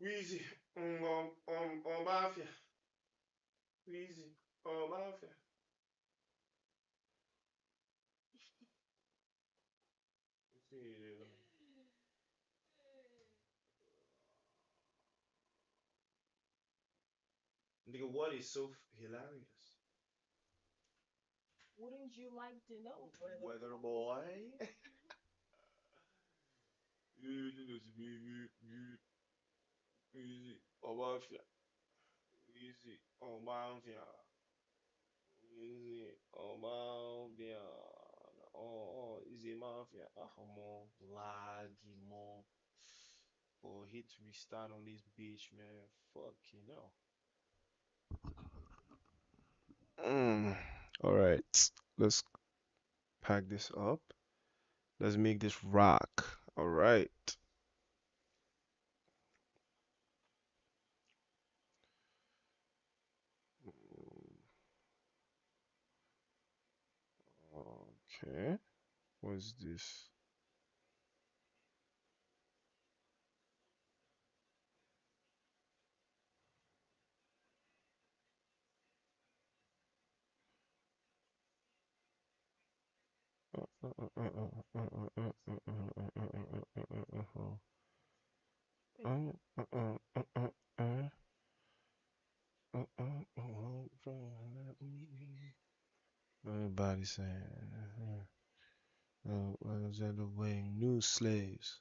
Easy. Máfia. Easy. Máfia. Nigga, what is so hilarious? Wouldn't you like to know? Weather boy. Easy. Máfia. Easy. Máfia. Easy. Máfia. Easy Mafia. Man. Laggy, man. For hit restart on this bitch, man. Fucking hell. All right, let's pack this up. Let's make this rock. All right. Okay. What's this? Everybody saying, was that the way new slaves?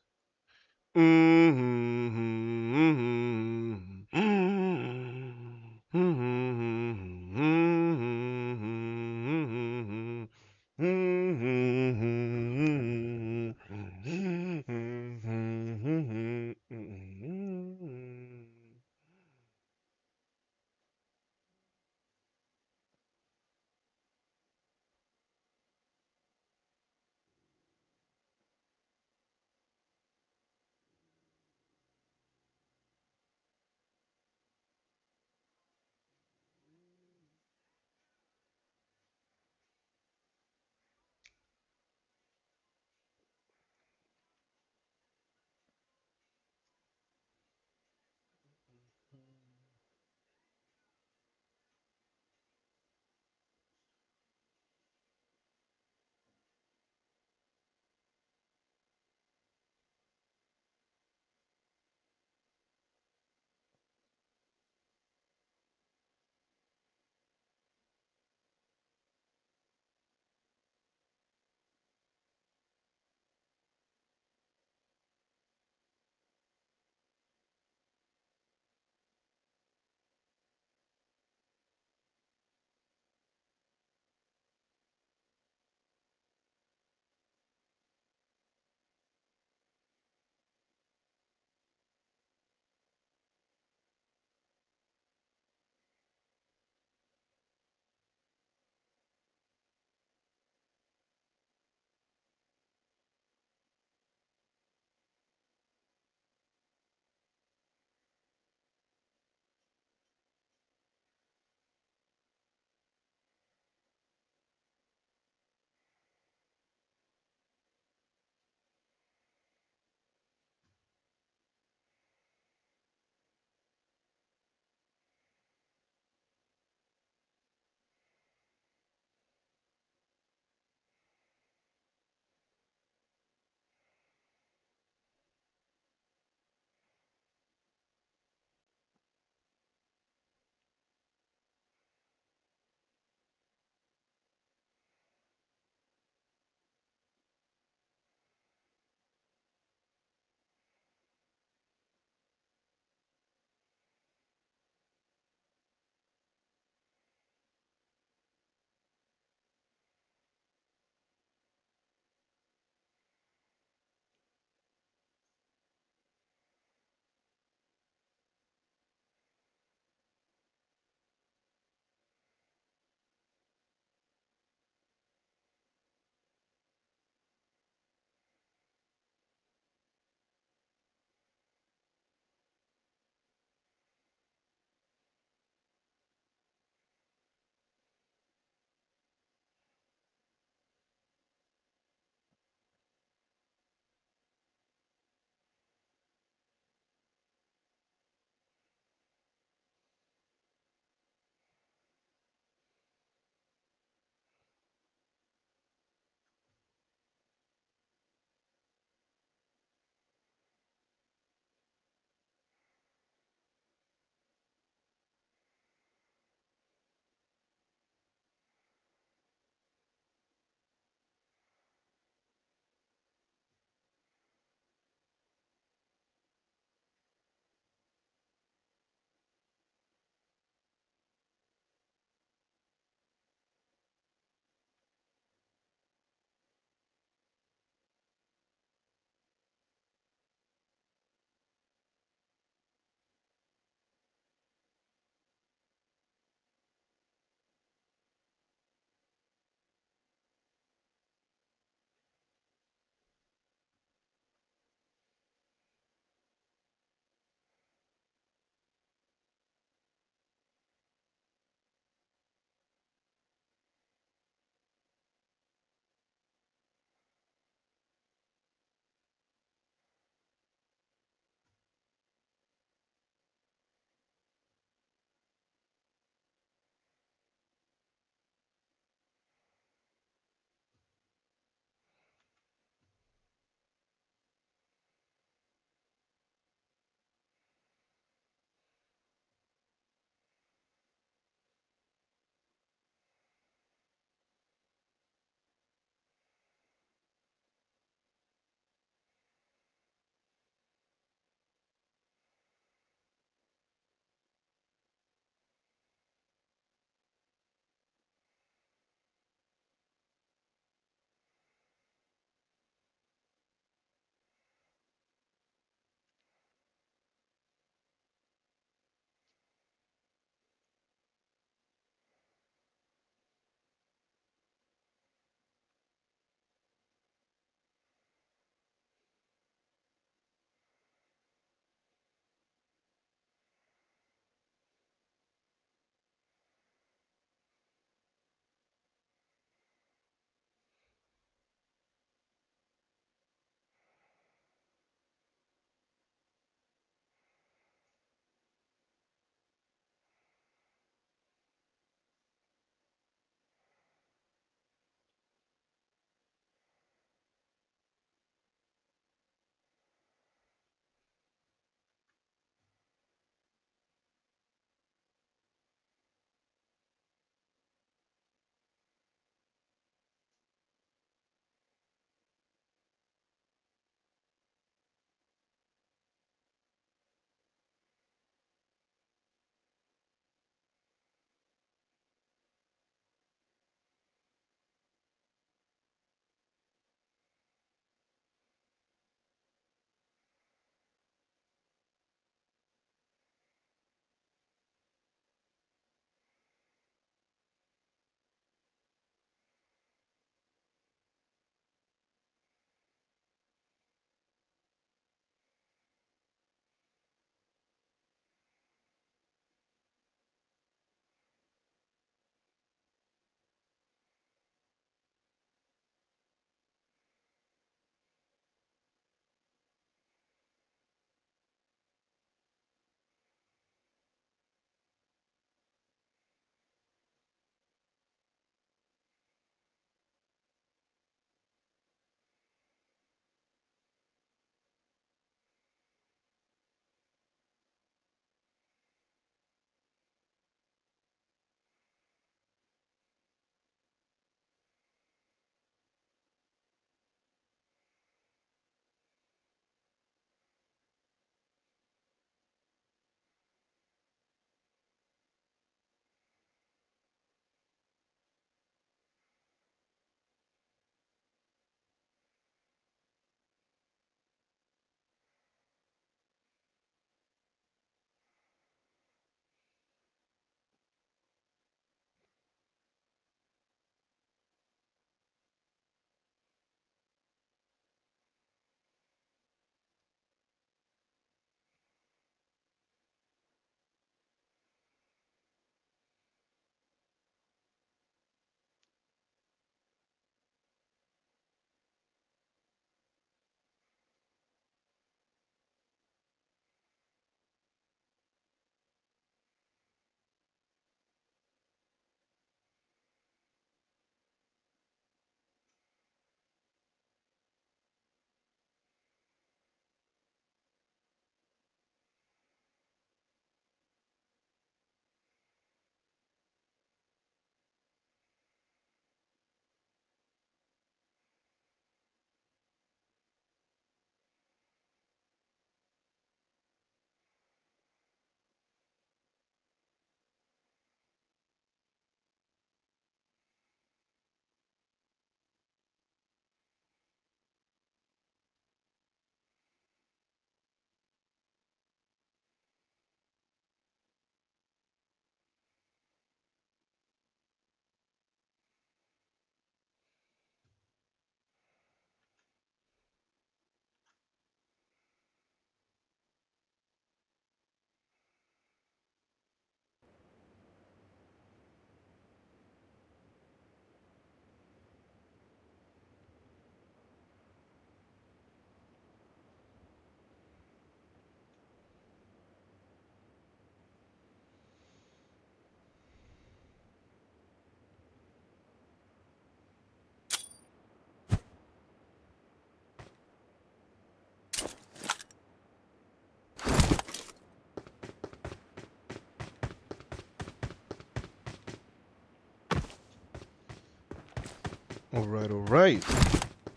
All right.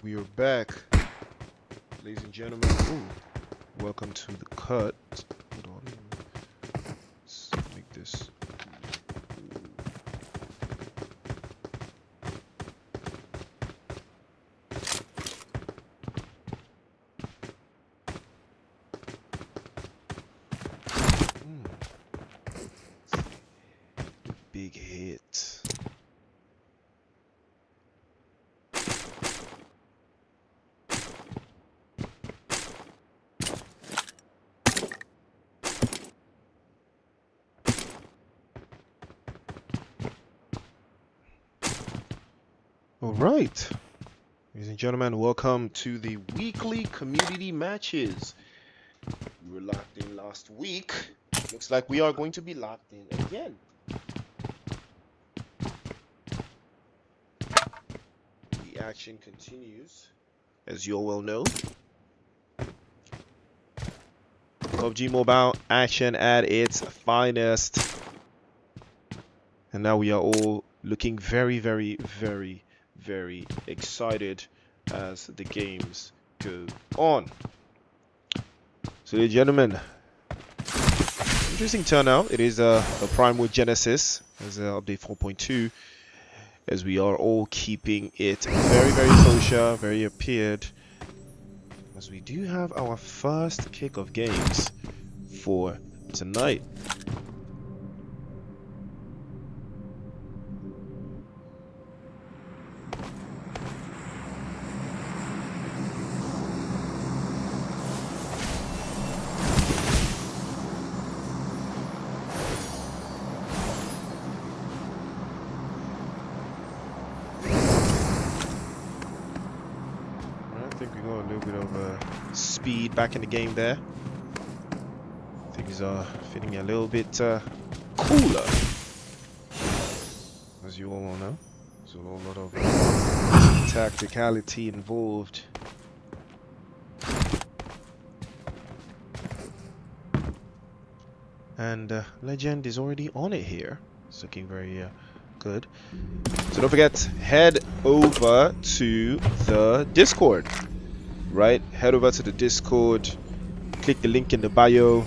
We are back, ladies and gentlemen. Ooh, welcome to the cut. Hold on. Let's make this. Mm, big hit. All right. Ladies and gentlemen, welcome to the weekly community matches. We were locked in last week. Looks like we are going to be locked in again. The action continues, as you all well know. PUBG Mobile action at its finest. And now we are all looking very, very, very, very excited as the games go on. So, ladies and gentlemen, interesting turnout. It is a Prime with Genesis as update 4.2, as we are all keeping it very, very kosher, very appeared, as we do have our first kick of games for tonight. I think we got a little bit of speed back in the game there. Things are feeling a little bit cooler, as you all know. So a lot of tacticality involved. And Legend is already on it here. It's looking very good. So don't forget, head over to the Discord. Right? Head over to the Discord. Click the link in the bio.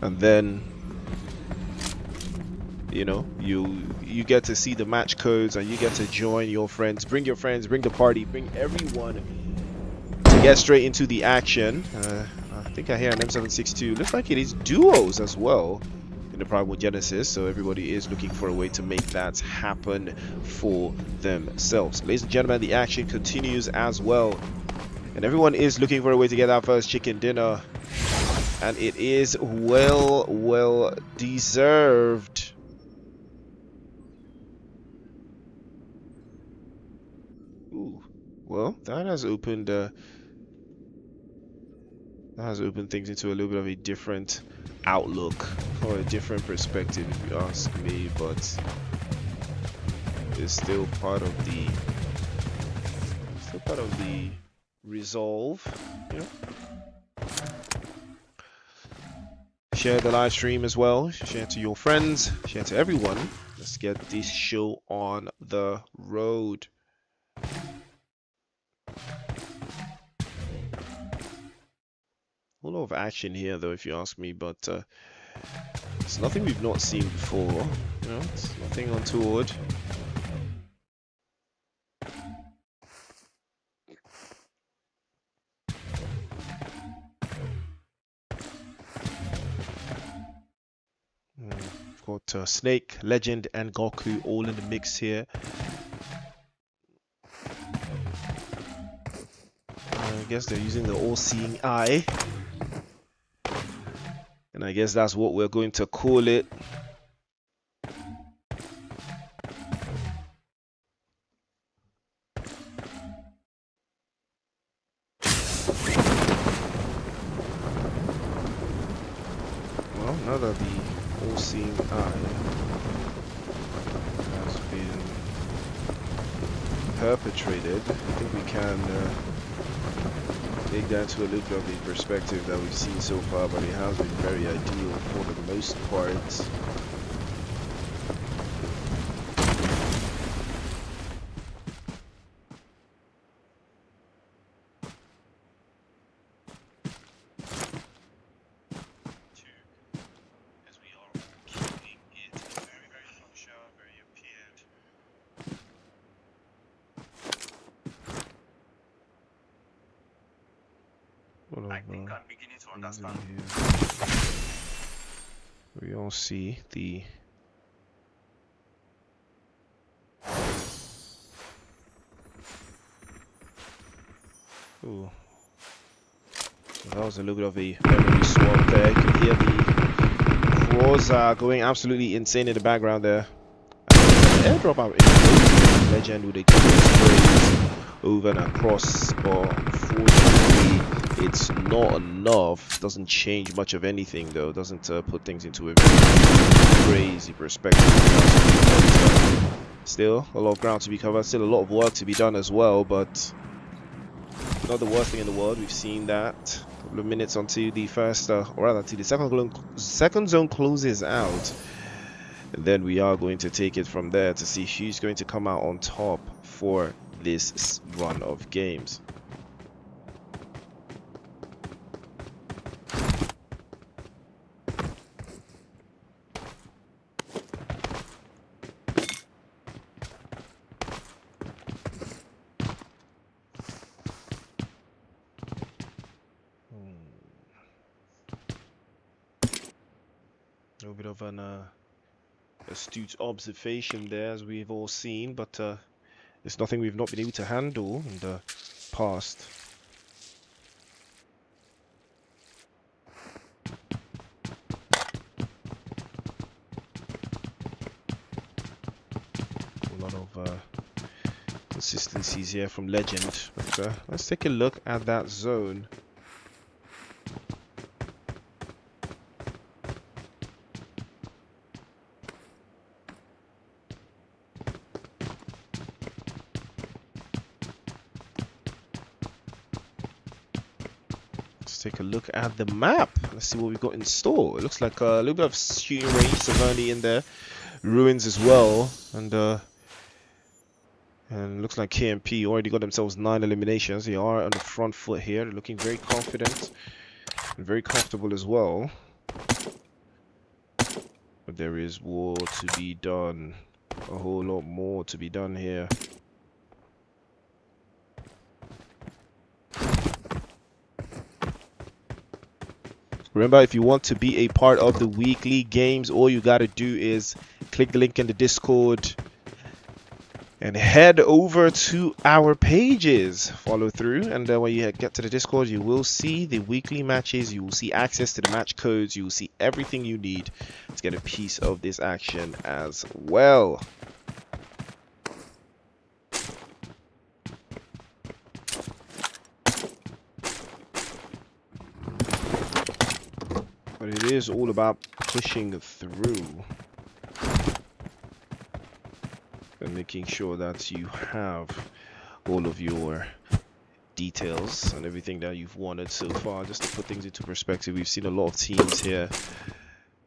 And then, you know, you get to see the match codes and you get to join your friends. Bring your friends, bring the party, bring everyone to get straight into the action. I think I hear an M762. Looks like it is duos as well in the Primal Genesis, so everybody is looking for a way to make that happen for themselves. Ladies and gentlemen, the action continues as well, and everyone is looking for a way to get that first chicken dinner, and it is well deserved. Ooh, well, that has opened things into a little bit of a different outlook or a different perspective, if you ask me, but it's still part of the resolve, you know. Share the live stream as well, share to your friends, share to everyone. Let's get this show on the road. A lot of action here, though, if you ask me, but it's nothing we've not seen before. You know, it's nothing untoward. We've got Snake, Legend, and Goku all in the mix here. I guess they're using the all-seeing eye. And I guess that's what we're going to call it. Well, now that the all-seeing eye has been perpetrated, I think we can take that to a little bit of the perspective that we've seen so far, but it has been very ideal for the most part. What of, things in here. We all see the ooh. That was a little bit of a memory swap there. You can hear the claws going absolutely insane in the background there. Airdrop out in Legend with a couple of sprays over and across, but unfortunately it's not enough. Doesn't change much of anything though. Doesn't put things into a very crazy perspective. Still a lot of ground to be covered. Still a lot of work to be done as well, but not the worst thing in the world. We've seen that. A couple of minutes onto the first, or rather, to the second zone closes out. And then we are going to take it from there to see who's going to come out on top for this run of games. A little bit of an astute observation there, as we've all seen, but it's nothing we've not been able to handle in the past. A lot of consistencies here from Legend, but let's take a look at that zone. Take a look at the map. Let's see what we've got in store. It looks like a little bit of shooting range, Savani in there, ruins as well, and looks like KMP already got themselves 9 eliminations. They are on the front foot here. They're looking very confident and very comfortable as well. But there is war to be done. A whole lot more to be done here. Remember, if you want to be a part of the weekly games, all you got to do is click the link in the Discord and head over to our pages. Follow through, and when you get to the Discord, you will see the weekly matches. You will see access to the match codes. You will see everything you need to get a piece of this action as well. But it is all about pushing through and making sure that you have all of your details and everything that you've wanted so far. Just to put things into perspective, we've seen a lot of teams here,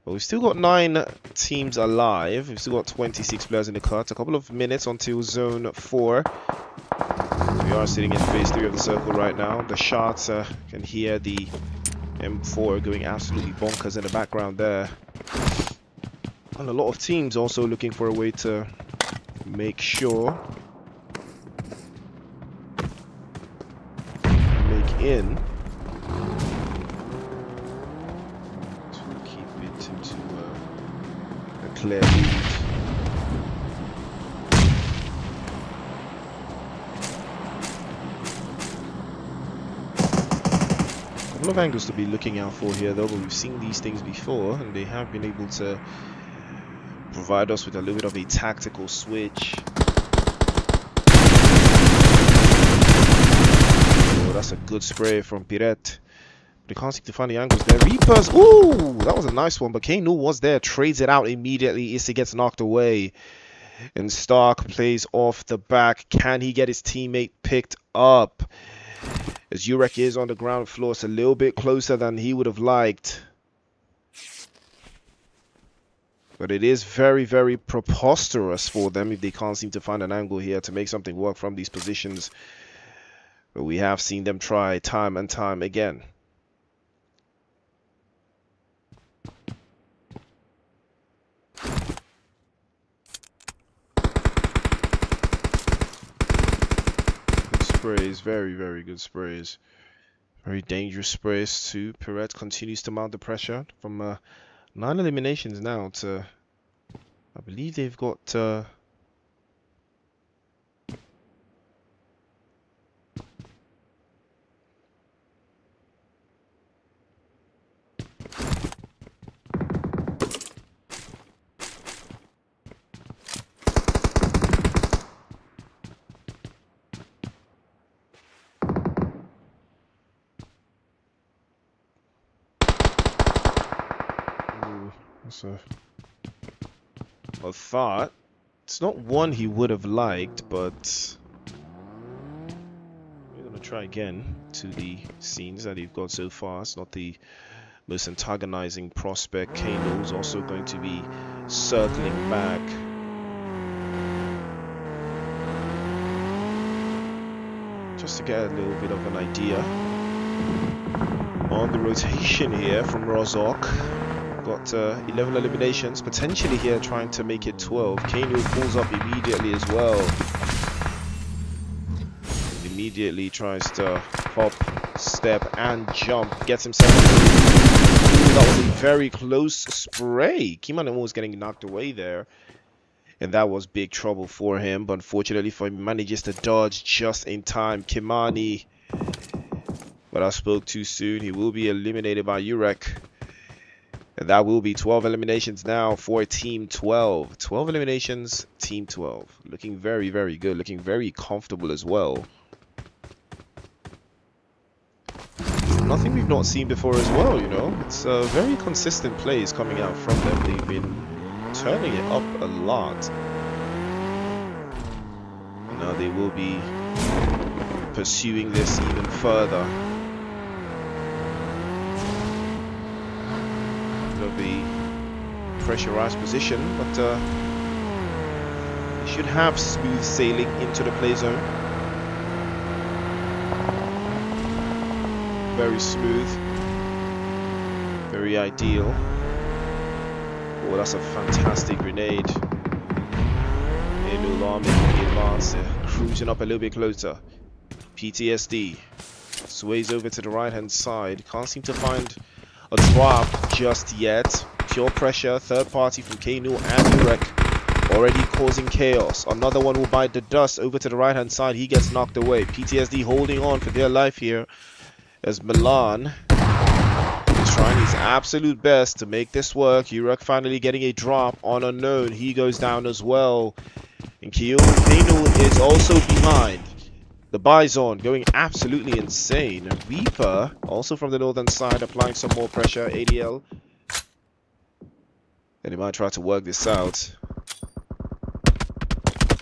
but we've still got 9 teams alive. We've still got 26 players in the cut. A couple of minutes until zone 4. We are sitting in phase 3 of the circle right now. The shots can hear the M4 going absolutely bonkers in the background there, and a lot of teams also looking for a way to make sure in to keep it into a clear lead. A lot of angles to be looking out for here though, but we've seen these things before and they have been able to provide us with a little bit of a tactical switch. Oh, that's a good spray from Piret. They can't seem to find the angles there. Reapers, ooh, that was a nice one, but Kano was there, trades it out immediately. Issy gets knocked away and Stark plays off the back. Can he get his teammate picked up? As Urek is on the ground floor, it's a little bit closer than he would have liked. But it is very, very preposterous for them if they can't seem to find an angle here to make something work from these positions. But we have seen them try time and time again. Good sprays, very, very good sprays. Very dangerous sprays too. Perret continues to mount the pressure from 9 eliminations now to, I believe they've got ooh, that's a thought. It's not one he would have liked, but we're gonna try again to the scenes that he've got so far. It's not the most antagonizing prospect. Kano is also going to be circling back. Just to get a little bit of an idea on the rotation here from Rozok. Got 11 eliminations, potentially here trying to make it 12. Kano pulls up immediately as well. Immediately tries to hop, step, and jump. Gets himself. That was a very close spray. Kimani was getting knocked away there. And that was big trouble for him. But unfortunately for him, he manages to dodge just in time. Kimani. But I spoke too soon. He will be eliminated by Urek. And that will be 12 eliminations now for Team 12. 12 eliminations, Team 12. Looking very, very good. Looking very comfortable as well. Nothing we've not seen before as well, you know. It's very consistent plays coming out from them. They've been turning it up a lot. And now they will be pursuing this even further. Of a pressurized position, but they should have smooth sailing into the play zone. Very smooth, very ideal. Oh, that's a fantastic grenade. Enulama making the advance, cruising up a little bit closer. PTSD sways over to the right hand side. Can't seem to find a drop just yet. Pure pressure, third party from Kanu and Urek already causing chaos. Another one will bite the dust over to the right hand side. He gets knocked away. PTSD holding on for their life here as Milan is trying his absolute best to make this work. Urek finally getting a drop on unknown. He goes down as well. And Kanu is also behind. The Bison going absolutely insane. Reaper also from the northern side applying some more pressure. ADL. And he might try to work this out.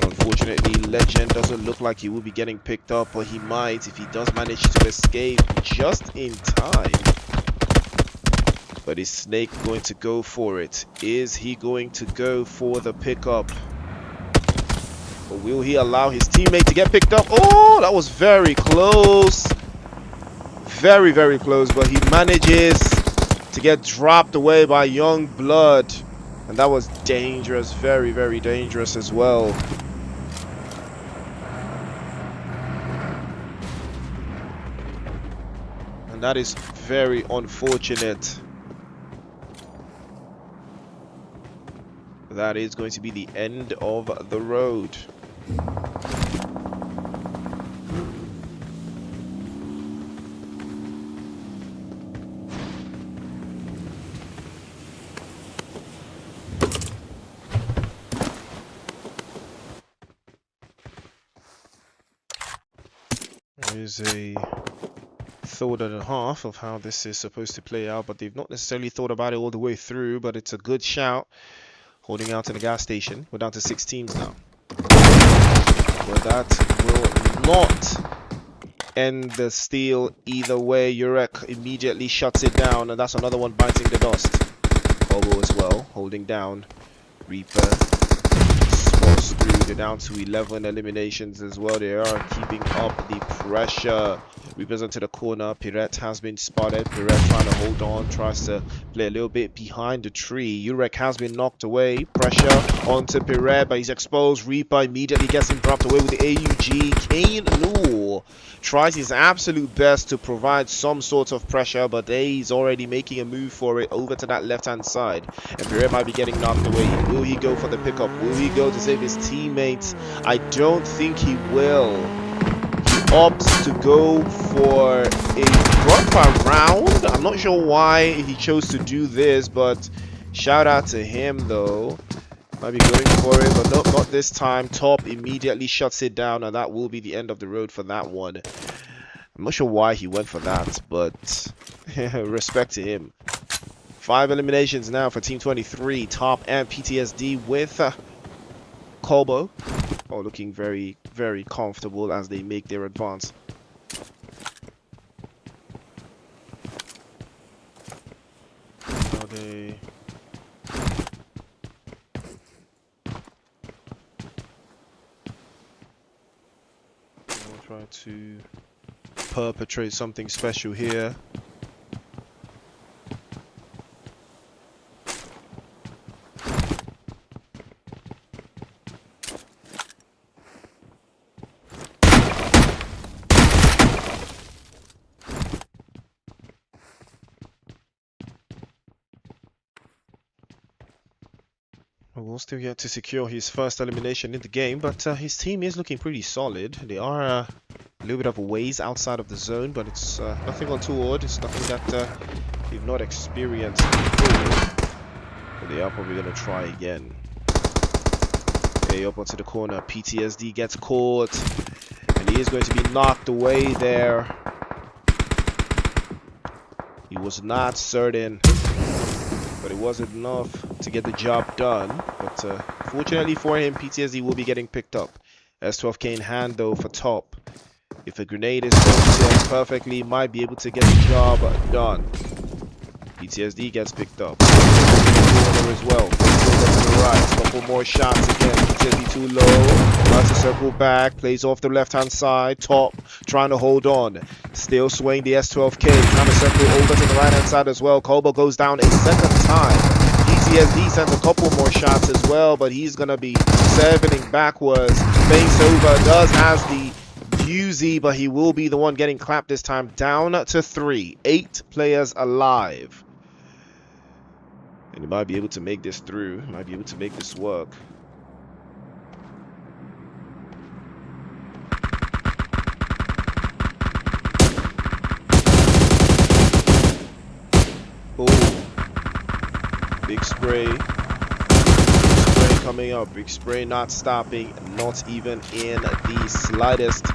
Unfortunately, Legend doesn't look like he will be getting picked up, but he might if he does manage to escape just in time. But is Snake going to go for it? Is he going to go for the pickup? Or will he allow his teammate to get picked up? Oh, that was very close. Very, very close. But he manages to get dropped away by Young Blood. And that was dangerous. Very, very dangerous as well. And that is very unfortunate. That is going to be the end of the road. There is a thought and a half of how this is supposed to play out, but they've not necessarily thought about it all the way through, but it's a good shout. Holding out in the gas station. We're down to 6 teams now. But that will not end the steal either way. Urek immediately shuts it down, and that's another one biting the dust. Kobo as well, holding down. Reaper spots through. They're down to 11 eliminations as well. They are keeping up the pressure. Reapers onto the corner. Piret has been spotted. Piret trying to hold on. Tries to play a little bit behind the tree. Urek has been knocked away. Pressure onto Piret, but he's exposed. Reaper immediately gets him dropped away with the AUG. Kane Newell tries his absolute best to provide some sort of pressure, but he's already making a move for it over to that left-hand side. And Pierre might be getting knocked away. Will he go for the pickup? Will he go to save his teammates? I don't think he will. He opts to go for a gunfire round. I'm not sure why he chose to do this, but shout out to him though. Might be going for it, but not this time. Top immediately shuts it down, and that will be the end of the road for that one. I'm not sure why he went for that, but respect to him. 5 eliminations now for Team 23, Top and PTSD with Colbo. Oh, looking very, very comfortable as they make their advance. Now they... try to perpetrate something special here. We'll still yet to secure his first elimination in the game, but his team is looking pretty solid. They are a little bit of a ways outside of the zone, but it's nothing untoward. It's nothing that they've not experienced before. But they are probably going to try again. Okay, up onto the corner. PTSD gets caught, and he is going to be knocked away there. He was not certain, but it wasn't enough to get the job done. But fortunately for him, PTSD will be getting picked up. S12K in hand though for Top. If a grenade is set perfectly, might be able to get the job done. PTSD gets picked up. Corner as well. To the right. Couple more shots again. PTSD too low. Tries to circle back. Plays off the left hand side. Top trying to hold on. Still swaying the S12K. Trying to circle over to the right hand side as well. Colbo goes down a second time. PTSD sends a couple more shots as well, but he's gonna be serving backwards. Feints over. Does has the Uzi, but he will be the one getting clapped this time. Down to 3. 8 players alive. And he might be able to make this through. Might be able to make this work. Oh. Big spray. Big spray coming up. Big spray not stopping. Not even in the slightest.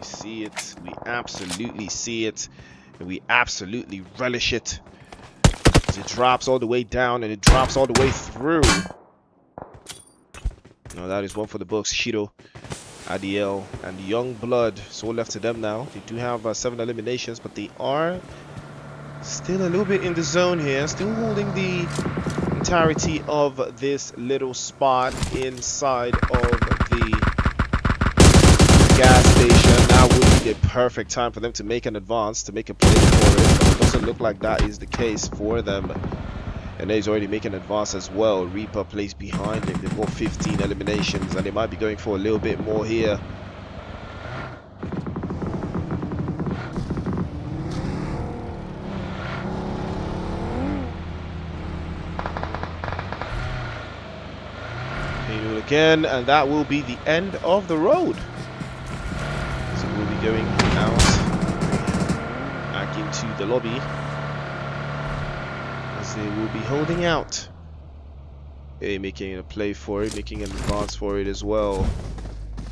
See it, we absolutely see it, and we absolutely relish it. As it drops all the way down and it drops all the way through. Now that is one for the books. Shido, Adiel, and Young Blood. So left to them now. They do have 7 eliminations, but they are still a little bit in the zone here, still holding the entirety of this little spot inside of the gas station. Now would be the perfect time for them to make an advance, to make a play for it, but it doesn't look like that is the case for them. And he's already making an advance as well. Reaper plays behind him. They've got 15 eliminations, and they might be going for a little bit more here. Again, and that will be the end of the road. We'll be going out back into the lobby as they will be holding out. Hey, making a play for it, making an advance for it as well.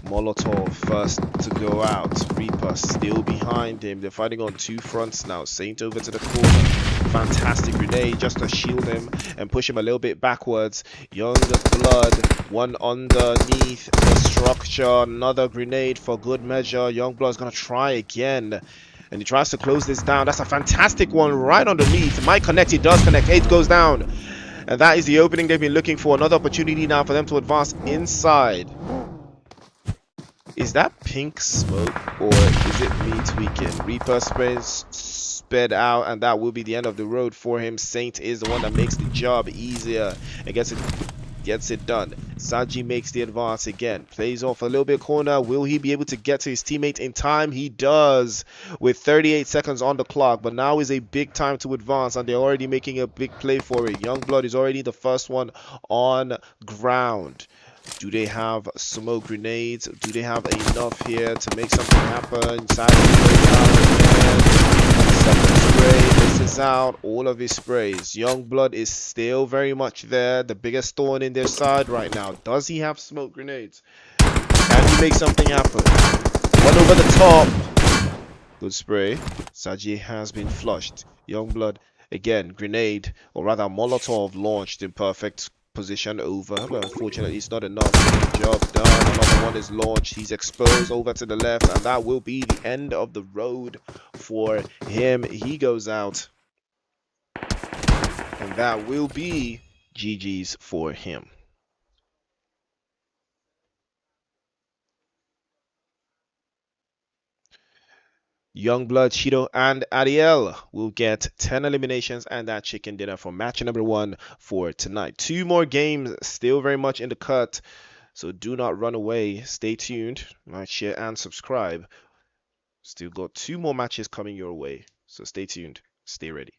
Molotov first to go out. Reaper still behind him. They're fighting on 2 fronts now. Saint over to the corner. Fantastic grenade just to shield him and push him a little bit backwards. Young Blood, one underneath the structure. Another grenade for good measure. Young Blood's gonna try again, and he tries to close this down. That's a fantastic one right underneath. Might connect. It does connect. 8 goes down, and that is the opening they've been looking for. Another opportunity now for them to advance inside. Is that pink smoke, or is it me tweaking? Reaper sped out, and that will be the end of the road for him. Saint is the one that makes the job easier and gets it gets it done. Saji makes the advance again, plays off a little bit corner. Will he be able to get to his teammate in time? He does, with 38 seconds on the clock. But now is a big time to advance, and they're already making a big play for it. Youngblood is already the first one on ground. Do they have smoke grenades? Do they have enough here to make something happen? Saji goes down again. Second spray misses out all of his sprays. Youngblood is still very much there, the biggest thorn in their side right now. Does he have smoke grenades? Can he make something happen? One over the top. Good spray. Saji has been flushed. Youngblood again, grenade, or rather Molotov launched in perfect position over, but unfortunately it's not enough to get the job done. Another one is launched. He's exposed over to the left, and that will be the end of the road for him. He goes out, and that will be GG's for him. Youngblood, Cheeto, and Ariel will get 10 eliminations and that chicken dinner for match number one for tonight. Two more games still very much in the cut, so do not run away. Stay tuned, like, share, and subscribe. Still got two more matches coming your way, so stay tuned. Stay ready.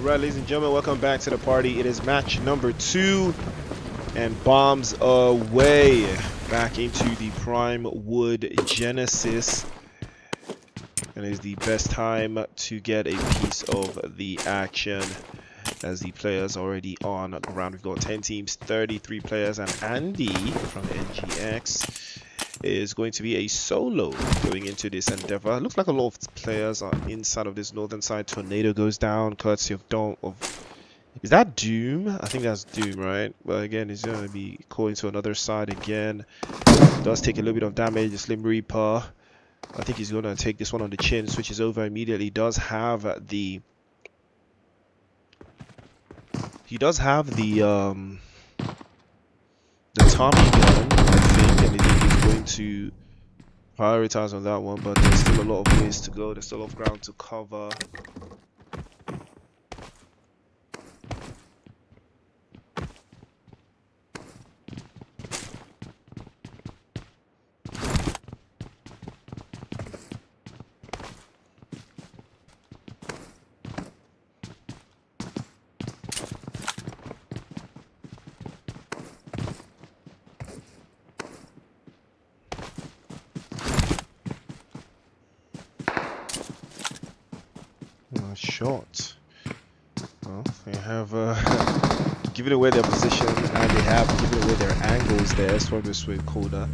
Alright, ladies and gentlemen, welcome back to the party. It is match number 2 and bombs away back into the Prime Wood Genesis. And it is the best time to get a piece of the action as the players are already on ground. We've got 10 teams, 33 players, and Andy from NGX is going to be a solo going into this endeavor. Looks like a lot of players are inside of this northern side. Tornado goes down courtesy of is that Doom? I think that's Doom, right? But again, he's going to be calling to another side again. Does take a little bit of damage. The Slim Reaper, I think he's going to take this one on the chin. Switches over immediately. Does have the Tommy gun, I think, and I think he's going to prioritize on that one, but there's still a lot of ways to go. There's still a lot of ground to cover. shot. Well, they have given away their position and they have given away their angles there from this way corner.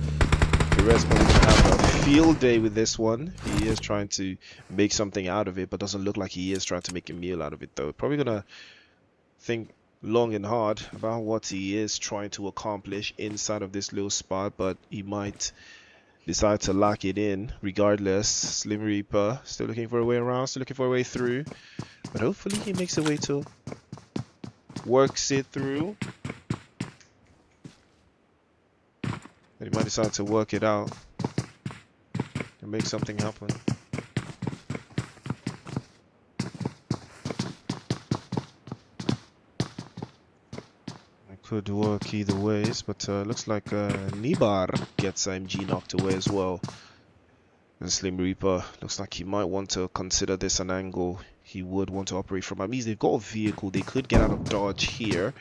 The rest probably gonna have a field day with this one. He is trying to make something out of it, but doesn't look like he is trying to make a meal out of it though. Probably gonna think long and hard about what he is trying to accomplish inside of this little spot, but he might decide to lock it in regardless. Slim Reaper still looking for a way around, still looking for a way through, but hopefully he makes a way to works it through. But he might decide to work it out and make something happen. It could work either ways, but looks like Nibar gets MG knocked away as well. And Slim Reaper looks like he might want to consider this an angle he would want to operate from. That means they've got a vehicle. They could get out of dodge here,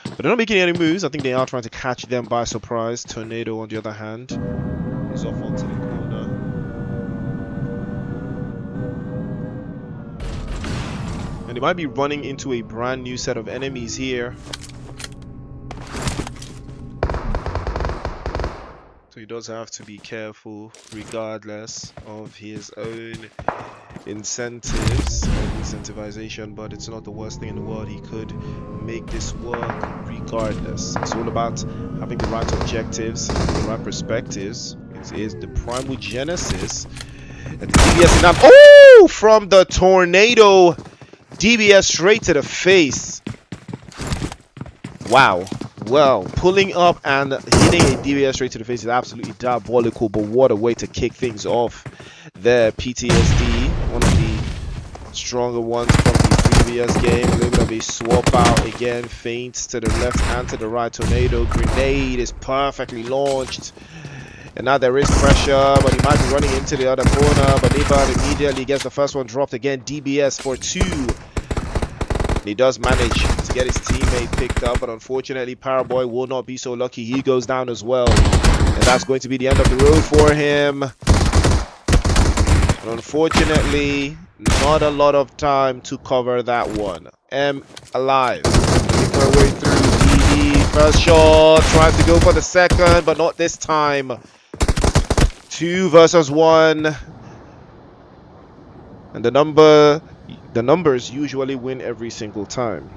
but they're not making any moves. I think they are trying to catch them by surprise. Tornado, on the other hand, is off onto the corner. And they might be running into a brand new set of enemies here. So he does have to be careful regardless of his own incentives and incentivization, but it's not the worst thing in the world. He could make this work regardless. It's all about having the right objectives, the right perspectives. It is the primal genesis. And the DBS in oh! From the tornado, DBS straight to the face. Wow. Well, pulling up and hitting a DBS straight to the face is absolutely diabolical, but what a way to kick things off there. PTSD, one of the stronger ones from the previous game. A little bit of a swap out again, feints to the left and to the right. Tornado grenade is perfectly launched. And now there is pressure, but he might be running into the other corner. But Nibar immediately gets the first one dropped again. DBS for 2. And he does manage to get his teammate picked up, but unfortunately Paraboy will not be so lucky. He goes down as well, and that's going to be the end of the road for him. And unfortunately, not a lot of time to cover that one. M alive, looking for a way through. DD first shot, tries to go for the second, but not this time. 2 versus 1, and the numbers usually win every single time.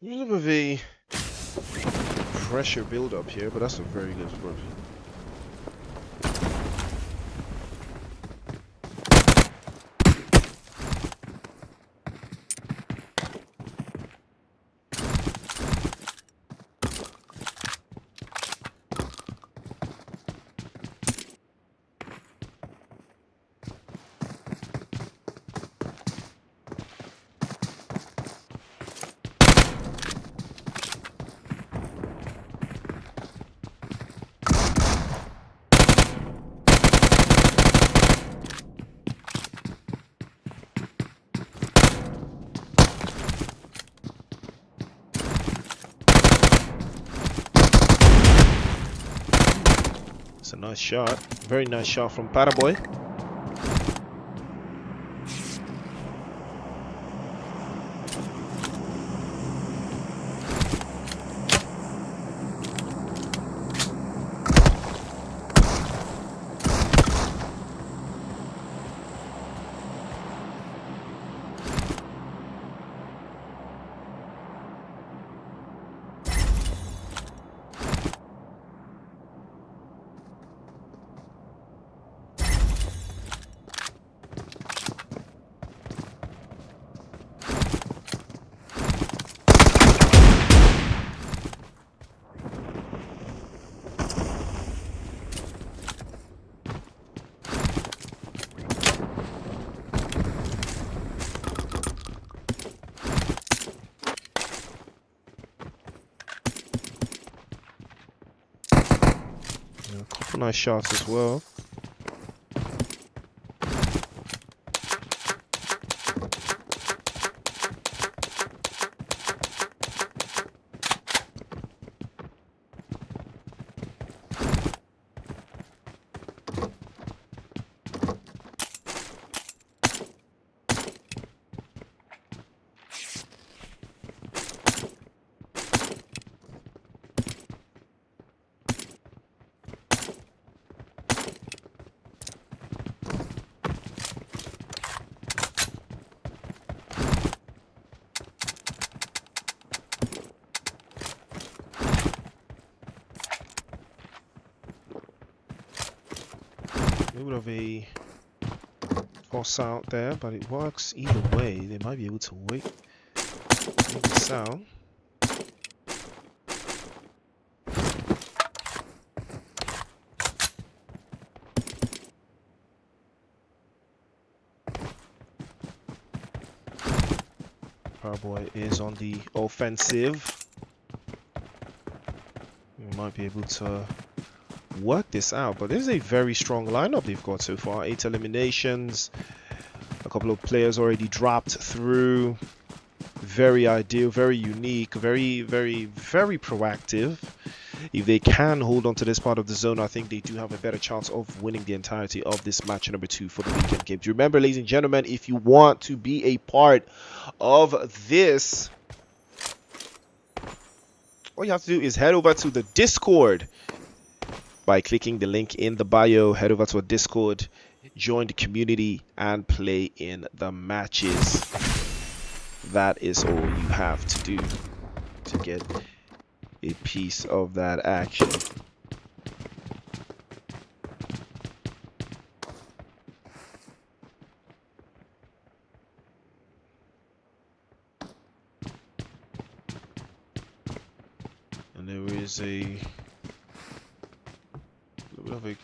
A little bit of a pressure build up here, but that's a very good score. It's a nice shot, very nice shot from Paraboy. Nice shots as well. A little bit of a toss out there, but it works either way. They might be able to wait this out. Powerboy is on the offensive. We might be able to work this out, but this is a very strong lineup they've got so far. 8 eliminations, a couple of players already dropped through. Very ideal, very unique, very proactive. If they can hold on to this part of the zone, I think they do have a better chance of winning the entirety of this match number 2 for the weekend games. Remember, ladies and gentlemen, if you want to be a part of this, all you have to do is head over to the Discord by clicking the link in the bio. Head over to our Discord, join the community, and play in the matches. That is all you have to do to get a piece of that action. And there is a little bit of a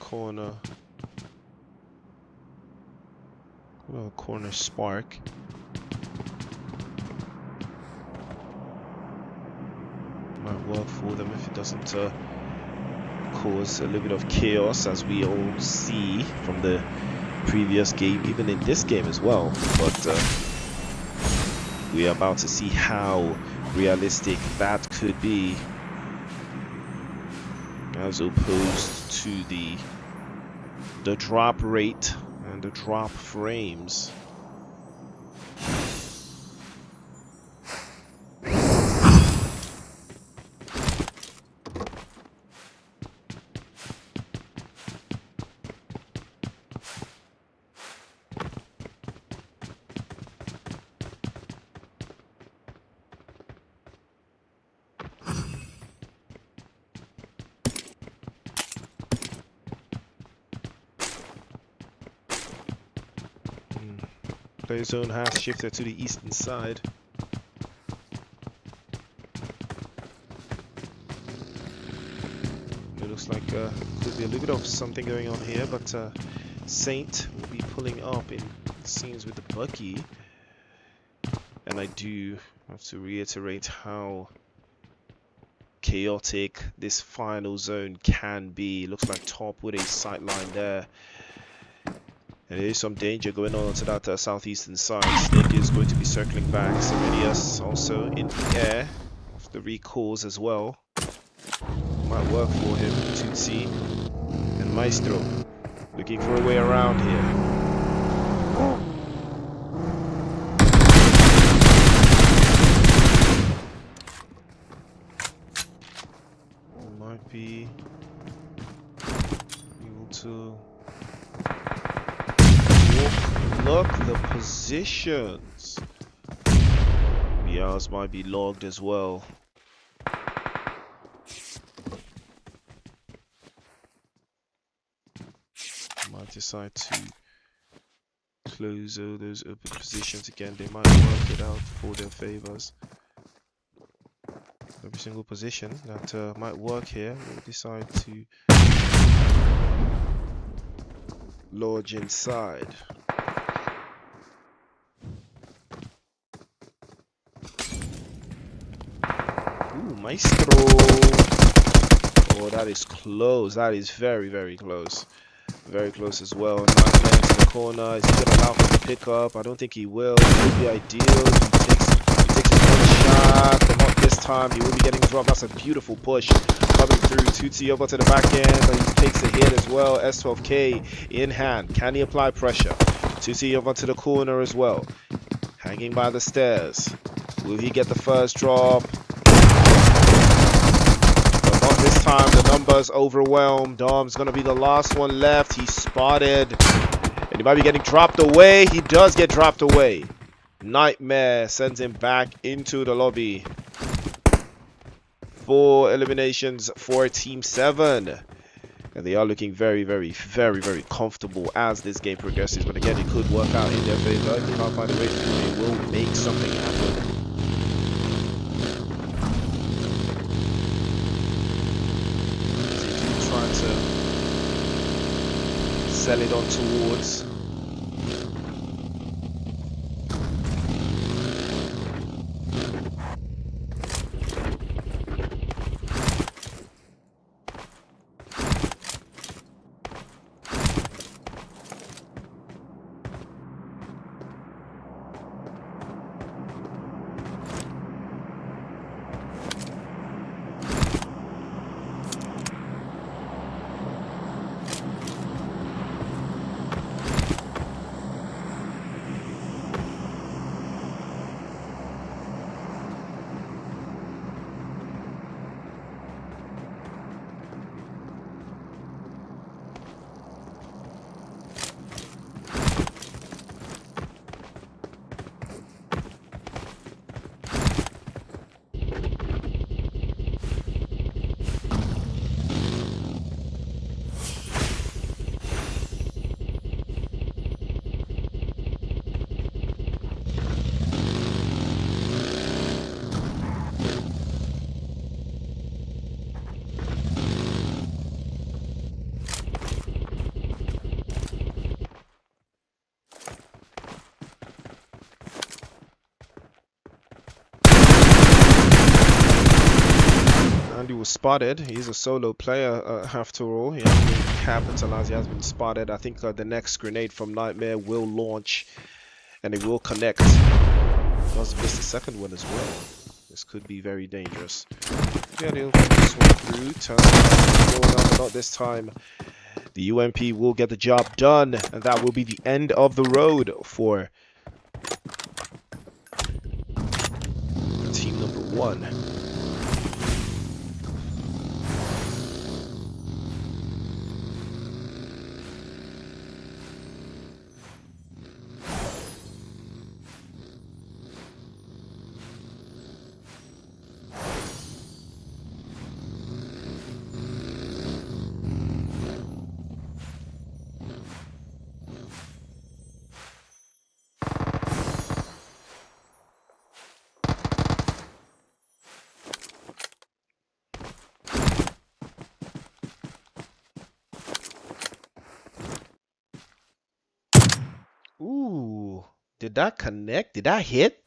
corner spark. Might work for them if it doesn't cause a little bit of chaos, as we all see from the previous game, even in this game as well. But we are about to see how realistic that could be, as opposed to the drop rate and the drop frames. Play zone has shifted to the eastern side. It looks like could be a little bit of something going on here, but Saint will be pulling up in scenes with the Bucky. And I do have to reiterate how chaotic this final zone can be. Looks like top with a sight line there. And there is some danger going on to that southeastern side. Snake is going to be circling back. Serenius also in the air. Off the recalls as well. Might work for him. Tutsi and Maestro looking for a way around here. Might be able to look the positions. The hours might be logged as well. Might decide to close all those open positions again. They might work it out for their favors. Every single position that might work here will decide to lodge inside. Ooh, Maestro Oh, that is close. That is very, very close. Very close as well. Nightmare into the corner. Is he going to allow for the pickup? I don't think he will. It would be ideal. He takes his one shot, but not this time. He will be getting dropped. That's a beautiful push coming through. Tutti over to the back end, but he takes a hit as well. S12K in hand. Can he apply pressure? Tutti over to the corner as well. Hanging by the stairs. Will he get the first drop? But not this time. The numbers overwhelmed. Dom's going to be the last one left. He's spotted. And he might be getting dropped away. He does get dropped away. Nightmare sends him back into the lobby. 4 eliminations for Team 7. And they are looking very, very, very, very comfortable as this game progresses. But again, it could work out in their favor. If they can't find a way through, they will make something happen. Trying to sell it on towards. He was spotted. He's a solo player after all. He has been capitalized. He has been spotted. I think the next grenade from Nightmare will launch and it will connect. He must have missed the second one as well. This could be very dangerous. Yeah, they'll get this one through. Turn but not this time. The UMP will get the job done, and that will be the end of the road for team number 1. Ooh, did that connect? Did that hit?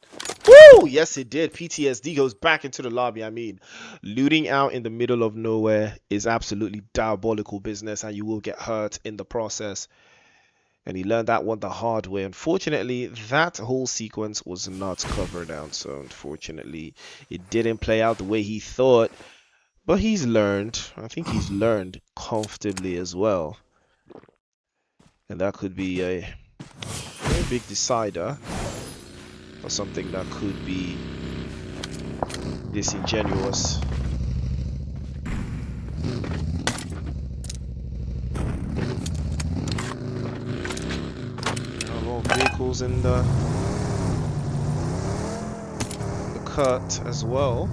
Woo! Yes, it did. PTSD goes back into the lobby. I mean, looting out in the middle of nowhere is absolutely diabolical business, and you will get hurt in the process. And he learned that one the hard way. Unfortunately, that whole sequence was not covered out, so unfortunately, it didn't play out the way he thought. But he's learned. I think he's learned comfortably as well. And that could be a very big decider for something that could be disingenuous. A lot of vehicles in the cut as well.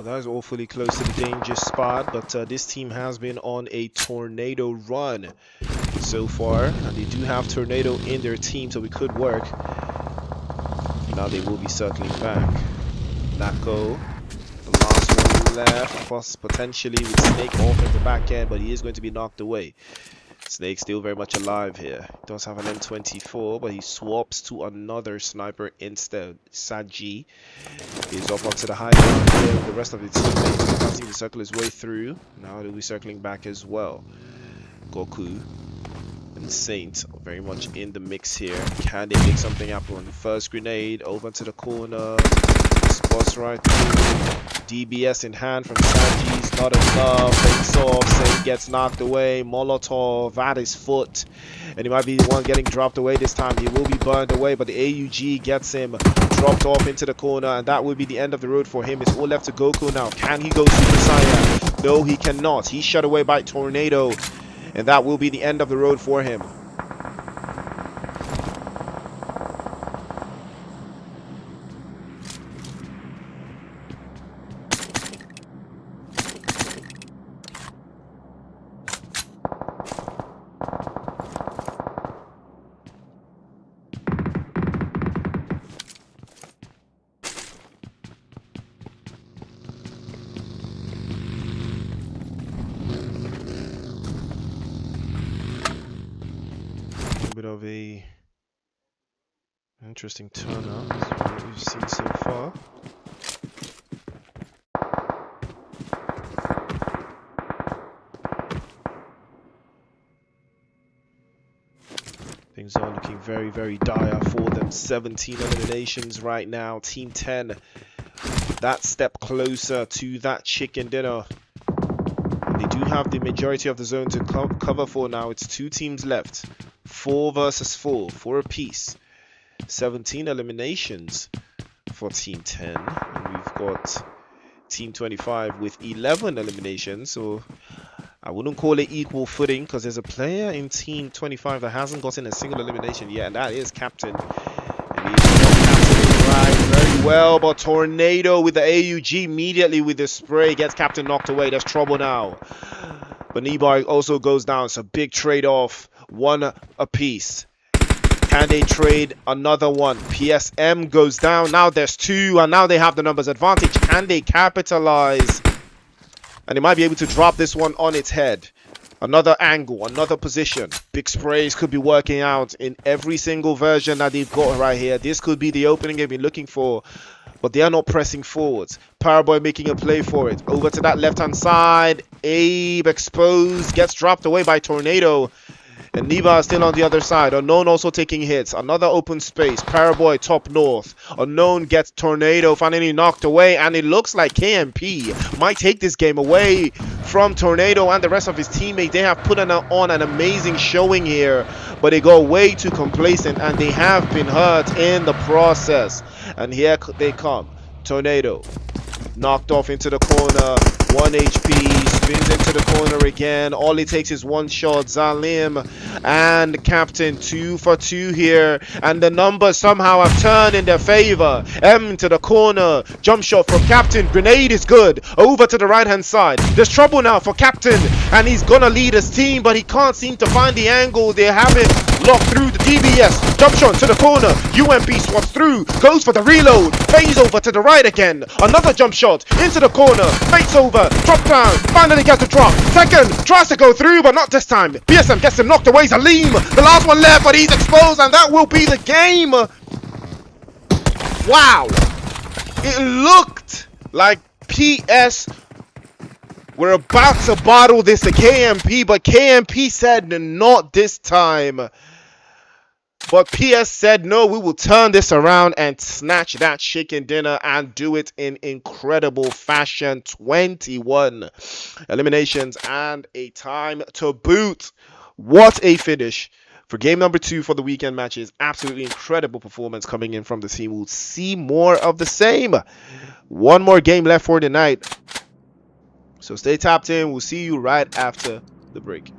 That is awfully close to the danger spot, but this team has been on a tornado run so far, and they do have tornado in their team, so it could work. Now they will be circling back. Nako, the last one left, potentially with Snake off at the back end, but he is going to be knocked away. Snake still very much alive here. Does have an M24, but he swaps to another sniper instead. Saji is up onto the high ground here with the rest of his teammates. He can't seem to circle his way through. Now he'll be circling back as well. Goku and Saint are very much in the mix here. Can they make something happen? First grenade over to the corner. Spots right through. DBS in hand from Sanji's, not enough. Fakes off. Saint gets knocked away. Molotov at his foot. And he might be the one getting dropped away this time. He will be burned away, but the AUG gets him dropped off into the corner. And that will be the end of the road for him. It's all left to Goku now. Can he go Super Saiyan? No, he cannot. He's shut away by Tornado. And that will be the end of the road for him. Bit of a interesting turnout is what we've seen so far. Things are looking very, very dire for them. 17 eliminations right now. Team 10 that step closer to that chicken dinner. And they do have the majority of the zone to cover for now. It's 2 teams left. 4 versus 4 apiece. 17 eliminations for Team 10. And we've got Team 25 with 11 eliminations. So I wouldn't call it equal footing because there's a player in Team 25 that hasn't gotten a single elimination yet. And that is Captain. And he's captaining right very well. But Tornado with the AUG immediately with the spray gets Captain knocked away. There's trouble now. But Nibar also goes down. It's a big trade-off. 1 apiece. Can they trade another one? PSM goes down. Now there's 2. And now they have the numbers advantage. Can they capitalize? And they might be able to drop this one on its head. Another angle. Another position. Big sprays could be working out in every single version that they've got right here. This could be the opening they've been looking for. But they are not pressing forwards. Paraboy making a play for it. Over to that left-hand side. Abe exposed. Gets dropped away by Tornado. And Niva is still on the other side. Unknown also taking hits. Another open space. Paraboy top north. Unknown gets Tornado finally knocked away. And it looks like KMP might take this game away from Tornado and the rest of his teammates. They have put on an amazing showing here. But they go way too complacent. And they have been hurt in the process. And here they come. Tornado. Knocked off into the corner. 1 HP. Spins into the corner again. All it takes is 1 shot. Zalim and Captain 2 for 2 here. And the numbers somehow have turned in their favor. M into the corner. Jump shot from Captain. Grenade is good. Over to the right hand side. There's trouble now for Captain. And he's gonna lead his team. But he can't seem to find the angle. They haven't locked through the DBS. Jump shot to the corner. UMP swaps through. Goes for the reload. Phase over to the right again. Another jump shot into the corner. Fates over. Drop down. Finally gets the drop. Second. Tries to go through, but not this time. PSM gets him knocked away. Zalim. The last one left, but he's exposed, and that will be the game. Wow. It looked like PS were about to bottle this to KMP, but KMP said not this time. But PS said, no, we will turn this around and snatch that chicken dinner and do it in incredible fashion. 21 eliminations and a time to boot. What a finish for game number 2 for the weekend matches. Absolutely incredible performance coming in from the team. We'll see more of the same. 1 more game left for tonight. So stay tapped in. We'll see you right after the break.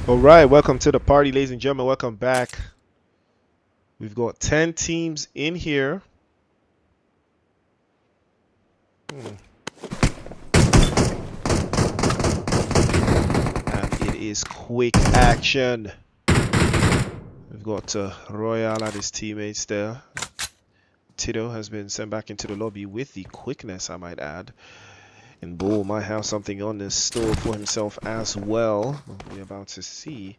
All right, welcome to the party, ladies and gentlemen. Welcome back. We've got 10 teams in here. And it is quick action. We've got Royal and his teammates there. Tito has been sent back into the lobby with the quickness, I might add. And Bull might have something on the store for himself as well. We're about to see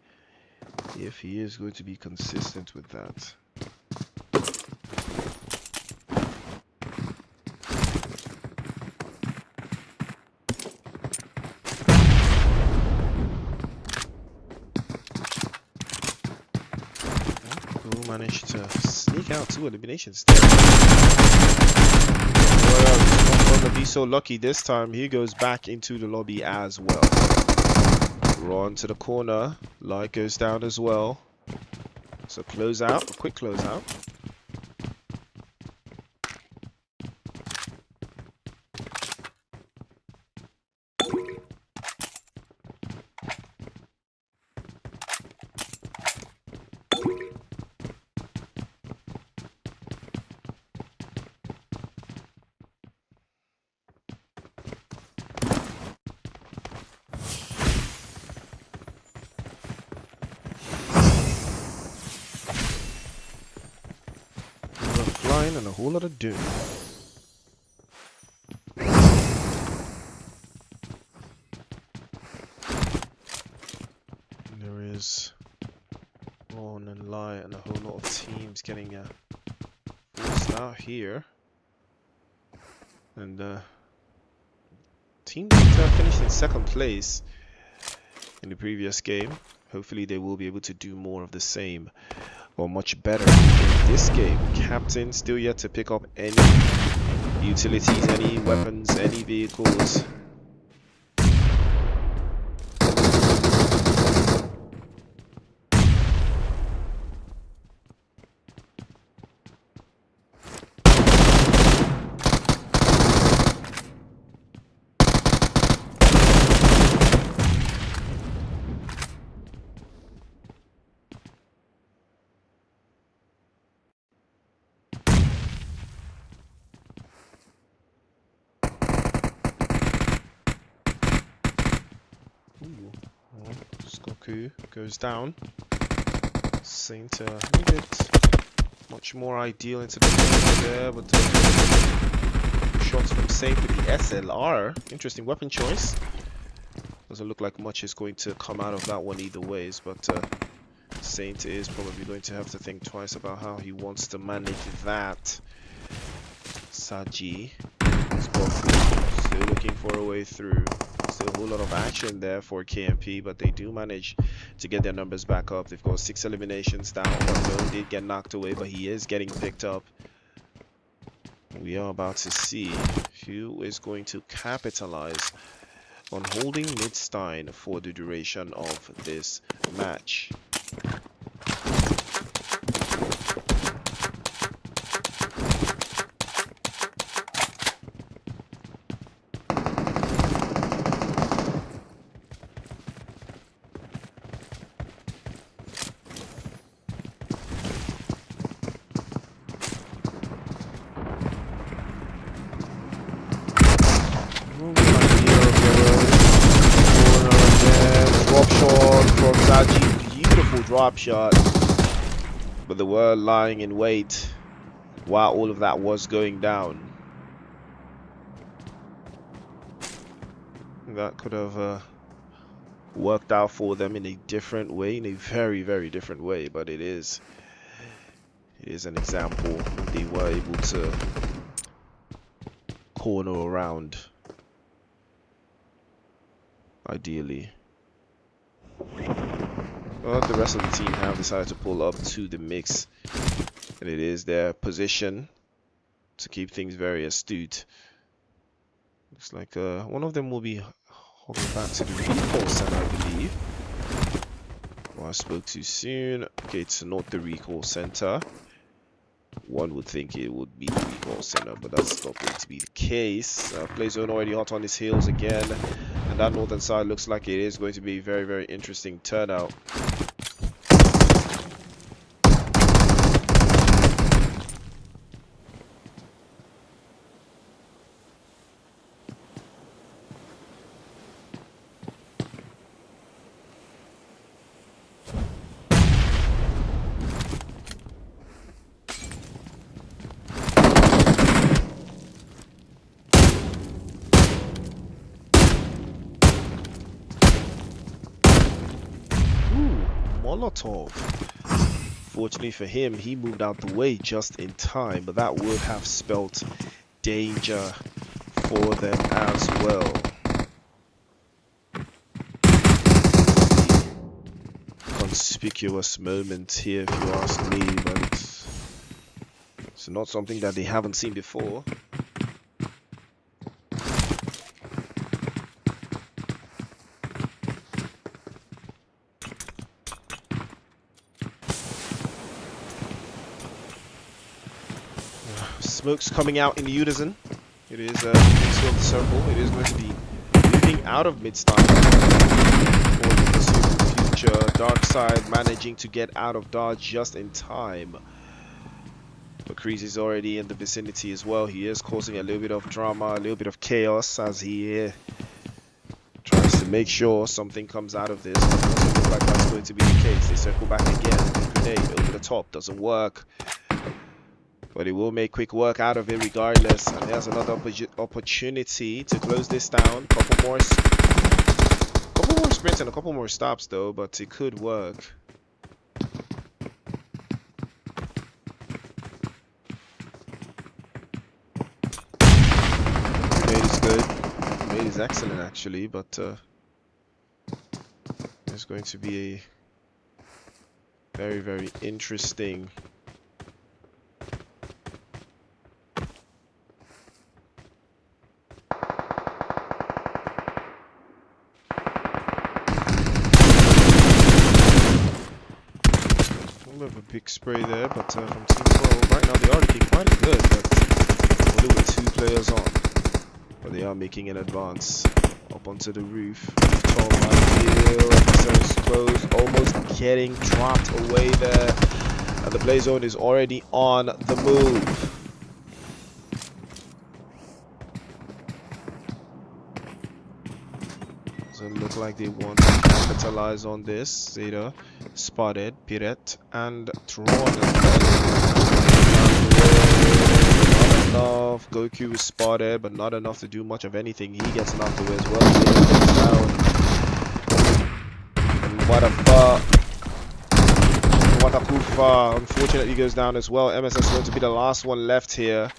if he is going to be consistent with that. Bull managed to sneak out 2 eliminations there. Well, he's not going to be so lucky this time. He goes back into the lobby as well. Run to the corner. Light goes down as well. So close out, a quick close out. Flying and a whole lot of doom. There is On and Light and a whole lot of teams getting forced out here. And team that finished in 2nd place in the previous game. Hopefully they will be able to do more of the same, or much better in this game. Captain still yet to pick up any utilities, any weapons, any vehicles. Skoku goes down. Saint a little bit much more ideal into the corner there, but shots from Saint with the SLR. Interesting weapon choice. Doesn't look like much is going to come out of that one either ways, but Saint is probably going to have to think twice about how he wants to manage that. Saji is still looking for a way through. Still a whole lot of action there for KMP, but they do manage to get their numbers back up. They've got 6 eliminations down. Unknown did get knocked away, but he is getting picked up. We are about to see who is going to capitalize on holding Midstein for the duration of this match. Beautiful drop shot, but they were lying in wait while all of that was going down. That could have worked out for them in a different way, in a very, very different way, but it is an example. They were able to corner around ideally. But the rest of the team have decided to pull up to the mix, and it is their position to keep things very astute. Looks like one of them will be holding back to the recall center, I believe. Well, I spoke too soon. Okay, it's not the recall center. One would think it would be the recall center, but that's not going to be the case. Playzone already hot on his heels again, and that northern side looks like it is going to be a very, very interesting turnout. Ooh, Molotov. Fortunately for him, he moved out the way just in time, but that would have spelt danger for them as well. Conspicuous moment here, if you ask me, but it's not something that they haven't seen before. Smoke's coming out in the unison. It is a mix of the circle. It is going to be moving out of mid-style for the foreseeable future. Dark side managing to get out of dodge just in time. But Kreese is already in the vicinity as well. He is causing a little bit of drama, a little bit of chaos as he tries to make sure something comes out of this. It doesn't look like that's going to be the case. They circle back again. Grenade over the top. Doesn't work. But he will make quick work out of it regardless. And there's another opportunity to close this down. Couple more sprints and a couple more stops though, but it could work. Grenade is good. Grenade is excellent actually, but there's going to be a very, very interesting of a big spray there, but from Team 12, right now they are looking quite good, but only with 2 players on. But they are making an advance up onto the roof. Top is close, almost getting dropped away there. And the play zone is already on the move. Doesn't look like they want to capitalize on this. Zeta spotted, Piret and Tron. Not enough. Goku is spotted, but not enough to do much of anything. He gets knocked away as well. Zeta goes down. And what a Watakufa unfortunately goes down as well. MSS is going to be the last one left here.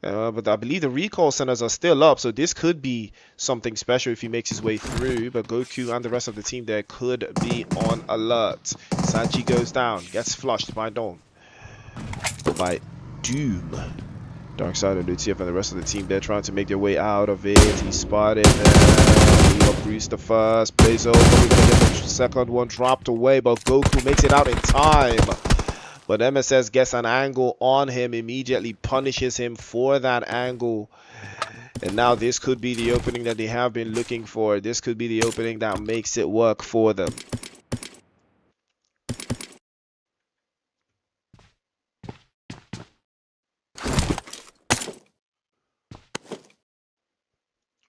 But I believe the recall centers are still up, so this could be something special if he makes his way through. But Goku and the rest of the team there could be on alert. Sanji goes down, gets flushed by Doom. Darkseid and Lutia and the rest of the team there trying to make their way out of it. He's spotted there. He got Bruce the first. Blazo probably gonna get the second one dropped away, but Goku makes it out in time. But MSS gets an angle on him, immediately punishes him for that angle. And now this could be the opening that they have been looking for. This could be the opening that makes it work for them.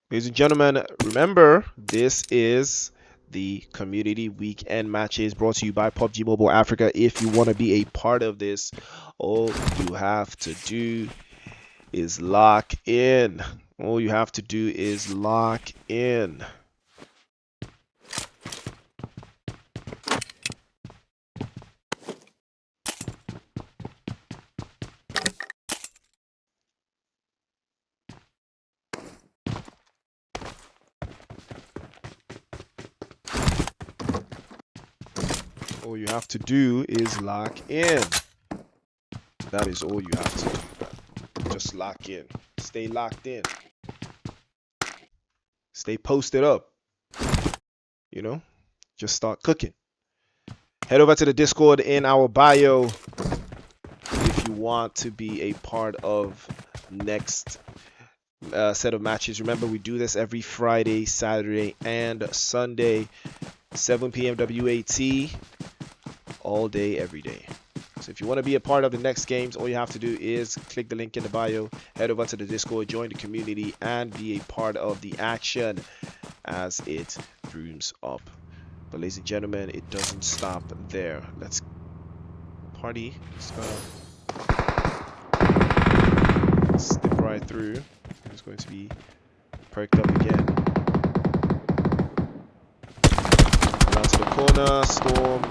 Ladies and gentlemen, remember, this is the community weekend matches brought to you by PUBG Mobile Africa. If you want to be a part of this, all you have to do is lock in. All you have to do is lock in. All you have to do is lock in. That is all you have to do. Just lock in. Stay locked in. Stay posted up. You know, just start cooking. Head over to the Discord in our bio if you want to be a part of next set of matches. Remember, we do this every Friday, Saturday, and Sunday, 7 p.m. WAT, all day, every day. So if you want to be a part of the next games, all you have to do is click the link in the bio, head over to the Discord, join the community, and be a part of the action as it brooms up. But ladies and gentlemen, it doesn't stop there. Let's party. Let's step right through. It's going to be perked up again. Down to the corner. Storm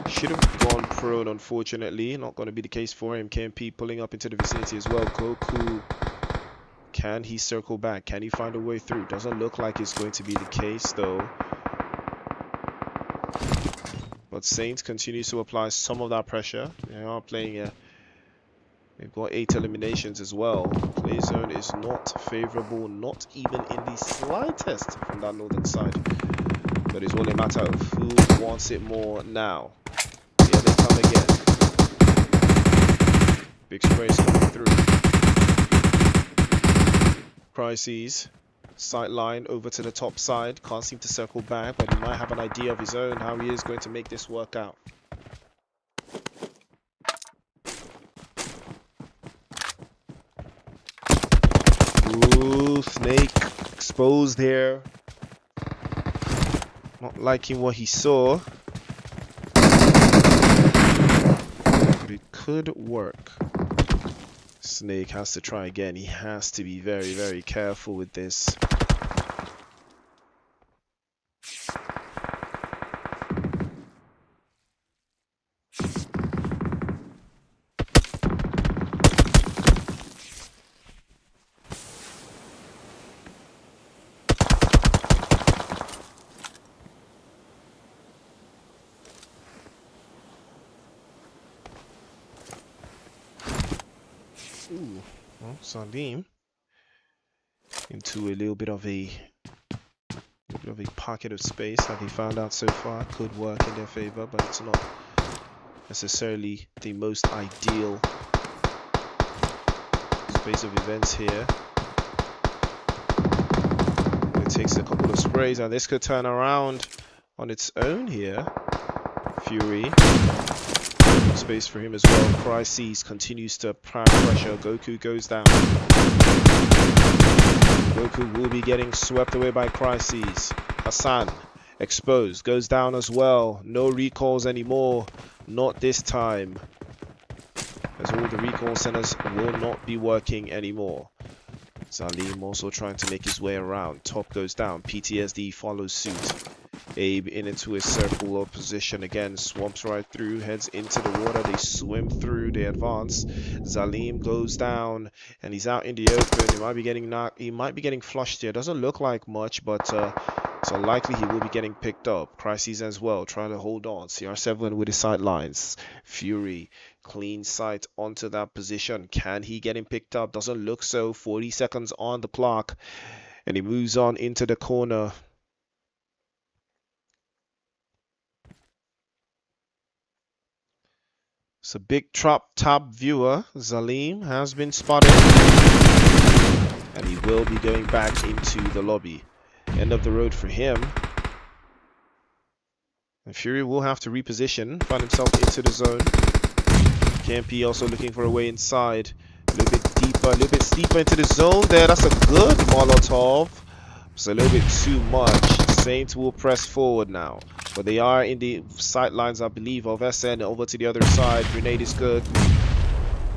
should have gone prone, unfortunately. Not going to be the case for him. KMP pulling up into the vicinity as well. Goku, can he circle back? Can he find a way through? Doesn't look like it's going to be the case, though. But Saints continues to apply some of that pressure. They are playing they've got 8 eliminations as well. Play zone is not favorable, not even in the slightest from that northern side. But it's only a matter of who wants it more now. Here they come again. Big sprays coming through. Crises. Sight line over to the top side. Can't seem to circle back, but he might have an idea of his own how he is going to make this work out. Ooh, Snake exposed here. Not liking what he saw. But it could work. Snake has to try again. He has to be very, very careful with this. Ooh, well, Salim into a little bit of a pocket of space that he found out so far could work in their favor, but it's not necessarily the most ideal space of events here. It takes a couple of sprays, and this could turn around on its own here. Fury. Space for him as well. Crises continues to apply pressure. Goku goes down. Goku will be getting swept away by Crises. Hassan exposed, goes down as well. No recalls anymore, not this time, as all the recall centers will not be working anymore. Salim also trying to make his way around. Top goes down. PTSD follows suit. Abe into his circle of position again, swamps right through, heads into the water. They swim through, they advance. Zalim goes down, and he's out in the open. He might be getting knocked. He might be getting flushed here. Doesn't look like much, but it's unlikely he will be getting picked up. Crises as well, trying to hold on. CR7 with his sidelines. Fury, clean sight onto that position. Can he get him picked up? Doesn't look so. 40 seconds on the clock, and he moves on into the corner. So big top viewer, Zalim, has been spotted, and he will be going back into the lobby. End of the road for him. And Fury will have to reposition, find himself into the zone. KMP also looking for a way inside. A little bit deeper, a little bit steeper into the zone there. That's a good Molotov. It's a little bit too much. Saints will press forward now. But they are in the sight lines, I believe, of SN over to the other side. Grenade is good.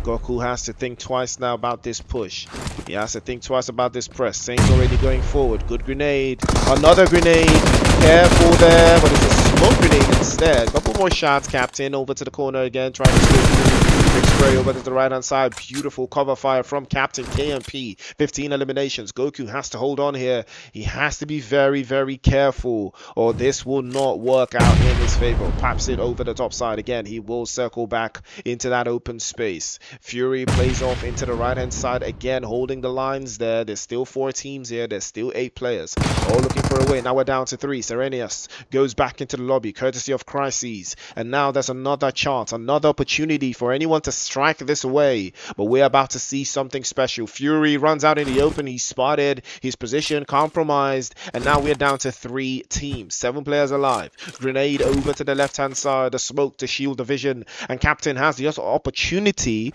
Goku has to think twice now about this push. He has to think twice about this press. Saints already going forward. Good grenade. Another grenade. Careful there, but it's a smoke grenade instead. Couple more shots, Captain. Over to the corner again, trying to slip through. Big spray over to the right hand side. Beautiful cover fire from Captain KMP. 15 eliminations. Goku has to hold on here. He has to be very, very careful, or this will not work out in his favor. Pops it over the top side again. He will circle back into that open space. Fury plays off into the right hand side again, holding the lines there. There's still 4 teams here. There's still 8 players, all looking for a win. Now we're down to 3. Serenius goes back into the lobby, courtesy of of crises. And now there's another chance, another opportunity for anyone to strike this away. But we're about to see something special. Fury runs out in the open. He's spotted. His position compromised. And now we're down to 3 teams. 7 players alive. Grenade over to the left-hand side. The smoke to shield the vision. And Captain has the opportunity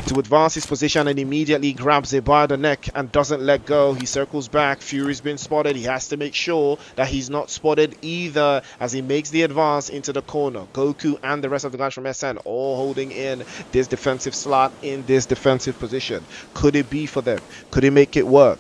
to advance his position and immediately grabs it by the neck and doesn't let go. He circles back. Fury's been spotted. He has to make sure that he's not spotted either as he makes the advance into the corner. Goku and the rest of the guys from SN all holding in this defensive slot in this defensive position. Could it be for them? Could he make it work?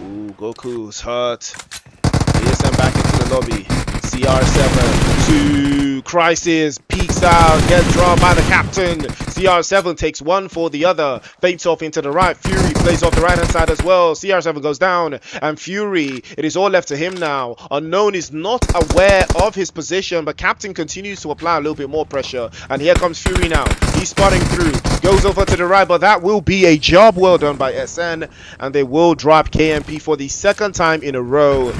Ooh, Goku's hurt. ASM back into the lobby. CR7 to Crisis, peeks out, gets drawn by the captain. CR7 takes one for the other, fades off into the right. Fury plays off the right hand side as well. CR7 goes down, and Fury, it is all left to him now. Unknown is not aware of his position, but Captain continues to apply a little bit more pressure. And here comes Fury now. He's spotting through, goes over to the right, but that will be a job well done by SN, and they will drop KMP for the second time in a row.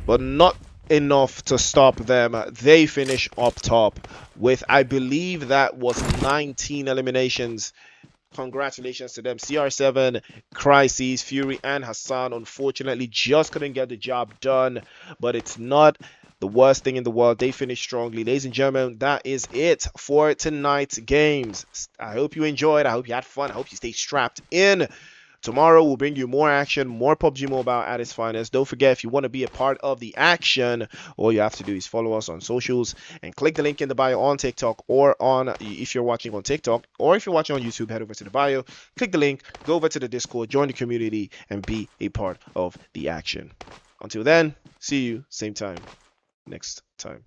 But not enough to stop them. They finish up top with, I believe that was 19 eliminations. Congratulations to them. CR7, Crises, Fury, and Hassan unfortunately just couldn't get the job done, but it's not the worst thing in the world. They finished strongly. Ladies and gentlemen, that is it for tonight's games. I hope you enjoyed. I hope you had fun. I hope you stay strapped in. Tomorrow we'll bring you more action, more PUBG Mobile at its finest. Don't forget, if you want to be a part of the action, all you have to do is follow us on socials and click the link in the bio on TikTok, or on, if you're watching on TikTok, or if you're watching on YouTube, head over to the bio, click the link, go over to the Discord, join the community, and be a part of the action. Until then, see you same time next time.